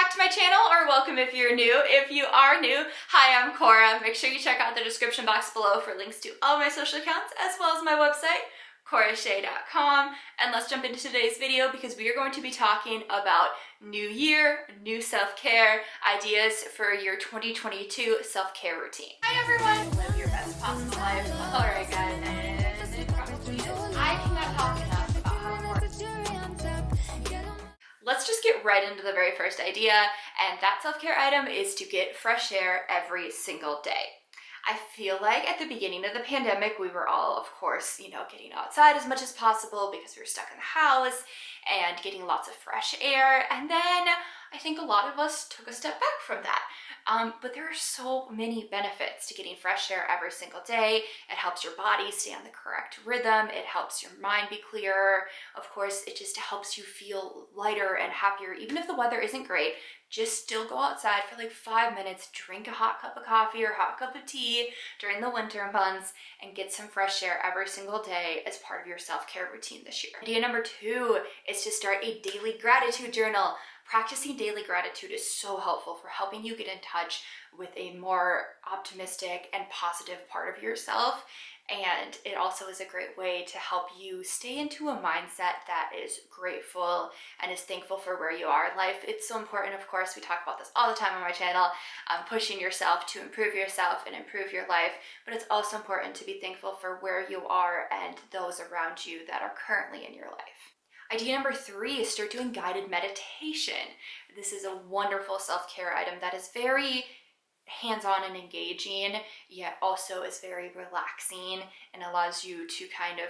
back to my channel, or welcome if you're new. If you are new, hi, I'm Cora. Make sure you check out the description box below for links to all my social accounts as well as my website, corashay.com. And let's jump into today's video because we are going to be talking about new year, new self-care, ideas for your 2022 self-care routine. Hi everyone, live your best possible life. Alright guys, and I cannot talk enough about how important. Let's just get right into the very first idea, and that self-care item is to get fresh air every single day. I feel like at the beginning of the pandemic, we were all, of course, getting outside as much as possible because we were stuck in the house and getting lots of fresh air. And then I think a lot of us took a step back from that. But there are so many benefits to getting fresh air every single day. It helps your body stay on the correct rhythm. It helps your mind be clearer. Of course, it just helps you feel lighter and happier. Even if the weather isn't great, just still go outside for like 5 minutes, drink a hot cup of coffee or hot cup of tea during the winter months, and get some fresh air every single day as part of your self-care routine this year. Idea number 2 is to start a daily gratitude journal. Practicing daily gratitude is so helpful for helping you get in touch with a more optimistic and positive part of yourself. And it also is a great way to help you stay into a mindset that is grateful and is thankful for where you are in life. It's so important, of course, we talk about this all the time on my channel, pushing yourself to improve yourself and improve your life, but it's also important to be thankful for where you are and those around you that are currently in your life. Idea number 3 is start doing guided meditation. This is a wonderful self-care item that is very hands-on and engaging, yet also is very relaxing and allows you to kind of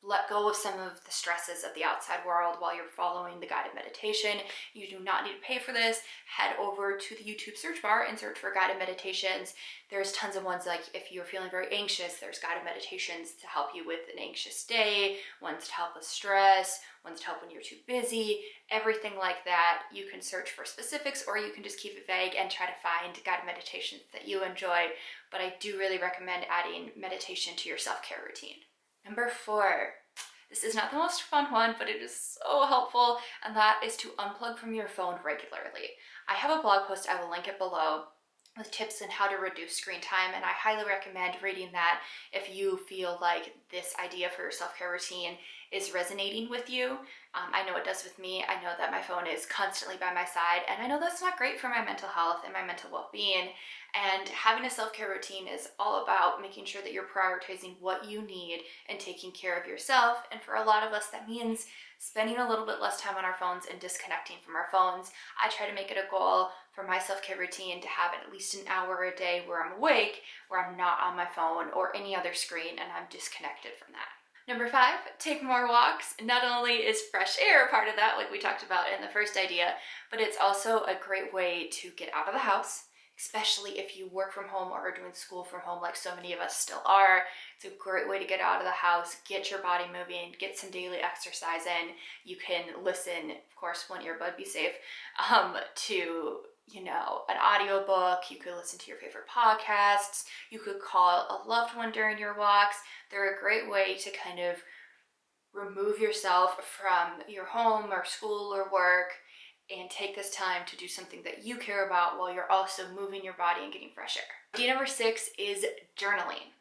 let go of some of the stresses of the outside world while you're following the guided meditation. You do not need to pay for this. Head over to the YouTube search bar and search for guided meditations. There's tons of ones, like if you're feeling very anxious, there's guided meditations to help you with an anxious day, ones to help with stress, ones to help when you're too busy, everything like that. You can search for specifics, or you can just keep it vague and try to find guided meditations that you enjoy. But I do really recommend adding meditation to your self-care routine. Number 4, this is not the most fun one, but it is so helpful, and that is to unplug from your phone regularly. I have a blog post, I will link it below, with tips on how to reduce screen time, and I highly recommend reading that if you feel like this idea for your self-care routine is resonating with you. I know it does with me. I know that my phone is constantly by my side, and I know that's not great for my mental health and my mental well-being. And having a self-care routine is all about making sure that you're prioritizing what you need and taking care of yourself. And for a lot of us, that means spending a little bit less time on our phones and disconnecting from our phones. I try to make it a goal for my self-care routine to have at least an hour a day where I'm awake, where I'm not on my phone or any other screen, and I'm disconnected from that. Number 5, take more walks. Not only is fresh air a part of that, like we talked about in the first idea, but it's also a great way to get out of the house, especially if you work from home or are doing school from home like so many of us still are. It's a great way to get out of the house, get your body moving, get some daily exercise in. You can listen, of course, one earbud, be safe, to an audiobook. You could listen to your favorite podcasts. You could call a loved one during your walks. They're a great way to kind of remove yourself from your home or school or work and take this time to do something that you care about while you're also moving your body and getting fresh air. Idea number 6 is journaling.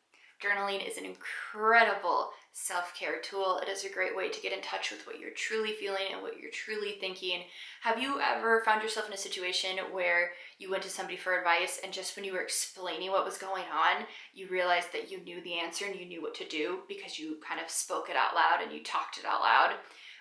Journaling is an incredible self-care tool. It is a great way to get in touch with what you're truly feeling and what you're truly thinking. Have you ever found yourself in a situation where you went to somebody for advice, and just when you were explaining what was going on, you realized that you knew the answer and you knew what to do because you kind of spoke it out loud and you talked it out loud?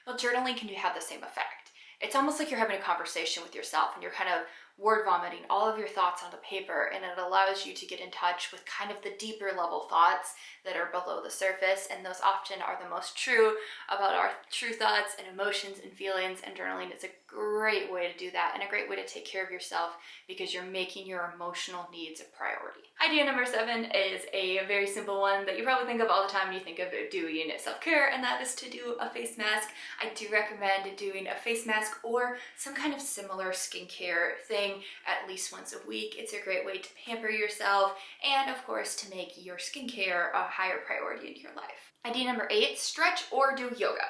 Well, journaling can have the same effect. It's almost like you're having a conversation with yourself and you're kind of word vomiting all of your thoughts onto paper, and it allows you to get in touch with kind of the deeper level thoughts that are below the surface, and those often are the most true about our true thoughts and emotions and feelings, and journaling is a great way to do that and a great way to take care of yourself because you're making your emotional needs a priority. Idea number 7 is a very simple one that you probably think of all the time when you think of doing self-care, and that is to do a face mask. I do recommend doing a face mask or some kind of similar skincare thing at least once a week. It's a great way to pamper yourself and, of course, to make your skincare a higher priority in your life. Idea number 8, stretch or do yoga.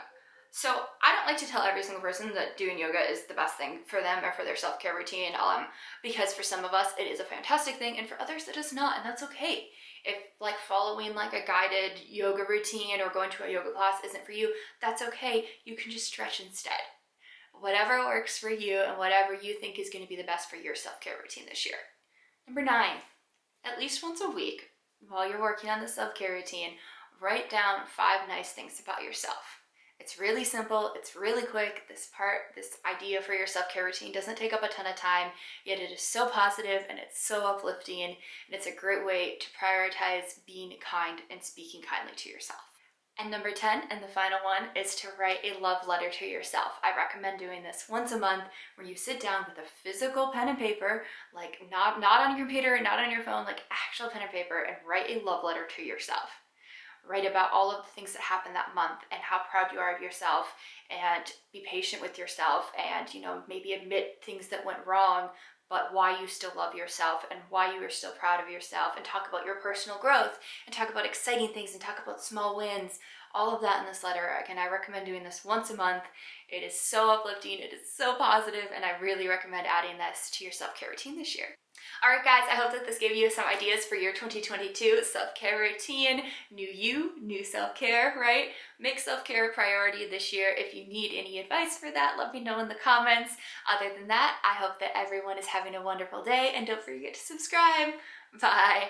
So I don't like to tell every single person that doing yoga is the best thing for them or for their self-care routine, because for some of us it is a fantastic thing, and for others it is not, and that's okay. If like following like a guided yoga routine or going to a yoga class isn't for you, that's okay. You can just stretch instead. Whatever works for you and whatever you think is going to be the best for your self-care routine this year. Number 9, at least once a week, while you're working on the self-care routine, write down 5 nice things about yourself. It's really simple, it's really quick. This idea for your self-care routine doesn't take up a ton of time, yet it is so positive and it's so uplifting, and it's a great way to prioritize being kind and speaking kindly to yourself. And number 10, and the final one, is to write a love letter to yourself. I recommend doing this once a month, where you sit down with a physical pen and paper, like not on your computer, not on your phone, like actual pen and paper, and write a love letter to yourself. Write about all of the things that happened that month and how proud you are of yourself, and be patient with yourself, and maybe admit things that went wrong, but why you still love yourself and why you are still proud of yourself, and talk about your personal growth and talk about exciting things and talk about small wins, all of that in this letter. Again, I recommend doing this once a month. It is so uplifting, it is so positive, and I really recommend adding this to your self-care routine this year. All right, guys, I hope that this gave you some ideas for your 2022 self-care routine. New you, new self-care, right? Make self-care a priority this year. If you need any advice for that, let me know in the comments. Other than that, I hope that everyone is having a wonderful day, and don't forget to subscribe. Bye.